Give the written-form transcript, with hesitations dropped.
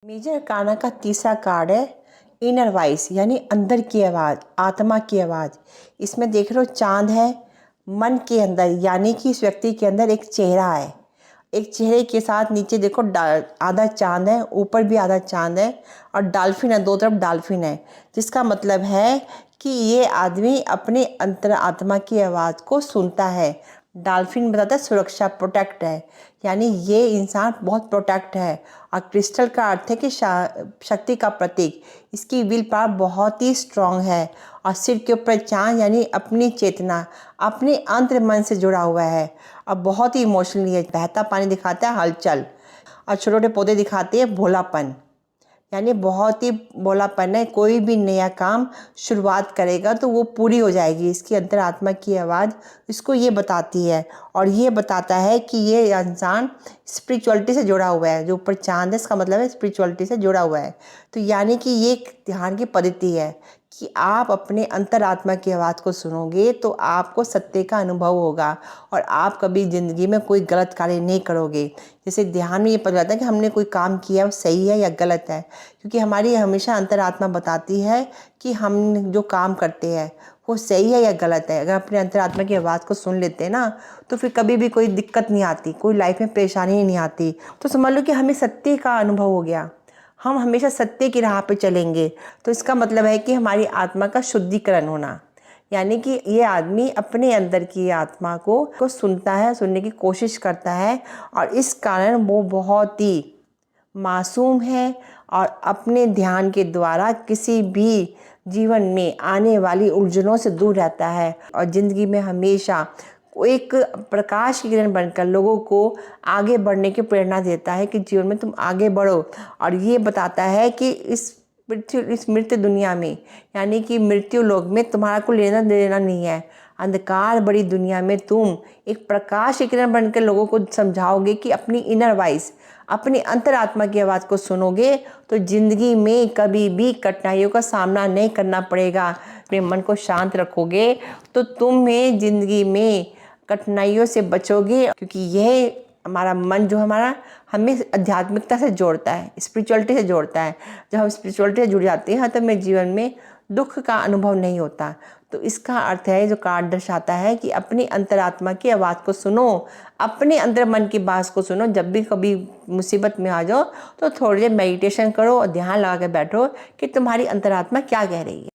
Major काना का तीसरा कार्ड है इनर वॉइस, यानी अंदर की आवाज़, आत्मा की आवाज़। इसमें देख रहे हो चांद है मन के अंदर, यानी कि इस व्यक्ति के अंदर एक चेहरा है। एक चेहरे के साथ नीचे देखो आधा चांद है, ऊपर भी आधा चांद है और डॉल्फिन है, दो तरफ डॉल्फिन है, जिसका मतलब है कि ये आदमी अपने अंतर आत्मा की आवाज़ को सुनता है। डॉल्फिन बताता है सुरक्षा, प्रोटेक्ट है, यानी ये इंसान बहुत प्रोटेक्ट है। और क्रिस्टल का अर्थ है कि शक्ति का प्रतीक। इसकी विल पावर बहुत ही स्ट्रांग है। और सिर के ऊपर चांद, यानी अपनी चेतना, अपने अंतर मन से जुड़ा हुआ है। और बहुत ही इमोशनली है। बहता पानी दिखाता है हलचल, और छोटे छोटे पौधे दिखाते हैं भोलापन, यानी बहुत ही भोलापन है। कोई भी नया काम शुरुआत करेगा तो वो पूरी हो जाएगी। इसकी अंतरात्मा की आवाज़ इसको ये बताती है, और ये बताता है कि ये इंसान स्पिरिचुअलिटी से जुड़ा हुआ है। जो ऊपर चांद है इसका मतलब है स्पिरिचुअलिटी से जुड़ा हुआ है। तो यानी कि ये एक ध्यान की पद्धति है कि आप अपने अंतरात्मा की आवाज़ को सुनोगे तो आपको सत्य का अनुभव होगा, और आप कभी ज़िंदगी में कोई गलत कार्य नहीं करोगे। जैसे ध्यान में ये पता चलता है कि हमने कोई काम किया वो सही है या गलत है, क्योंकि हमारी हमेशा अंतरात्मा बताती है कि हम जो काम करते हैं वो सही है या गलत है। अगर अपने अंतरात्मा की आवाज़ को सुन लेते हैं ना, तो फिर कभी भी कोई दिक्कत नहीं आती, कोई लाइफ में परेशानी नहीं आती। तो समझ लो कि हमें सत्य का अनुभव हो गया, हम हमेशा सत्य की राह पे चलेंगे। तो इसका मतलब है कि हमारी आत्मा का शुद्धिकरण होना, यानी कि ये आदमी अपने अंदर की आत्मा को सुनता है, सुनने की कोशिश करता है, और इस कारण वो बहुत ही मासूम है और अपने ध्यान के द्वारा किसी भी जीवन में आने वाली उलझनों से दूर रहता है, और ज़िंदगी में हमेशा एक प्रकाश की किरण बनकर लोगों को आगे बढ़ने की प्रेरणा देता है कि जीवन में तुम आगे बढ़ो। और ये बताता है कि इस मृत्यु दुनिया में, यानी कि मृत्यु लोक में तुम्हारा कोई लेना देना नहीं है। अंधकार बड़ी दुनिया में तुम एक प्रकाश की किरण बनकर लोगों को समझाओगे कि अपनी इनर वॉइस, अपनी अंतरात्मा की आवाज़ को सुनोगे तो ज़िंदगी में कभी भी कठिनाइयों का सामना नहीं करना पड़ेगा। अपने मन को शांत रखोगे तो तुम्हें ज़िंदगी में कठिनाइयों से बचोगे, क्योंकि यह हमारा मन जो हमारा हमें आध्यात्मिकता से जोड़ता है, स्पिरिचुअलिटी से जोड़ता है। जब हम स्पिरिचुअलिटी से जुड़ जाते हैं तो हमें जीवन में दुख का अनुभव नहीं होता। तो इसका अर्थ है, जो कार्ड दर्शाता है कि अपनी अंतरात्मा की आवाज़ को सुनो, अपने अंदर मन की बात को सुनो। जब भी कभी मुसीबत में आ जाओ तो थोड़ी देर मेडिटेशन करो और ध्यान लगा के बैठो कि तुम्हारी अंतरात्मा क्या कह रही है।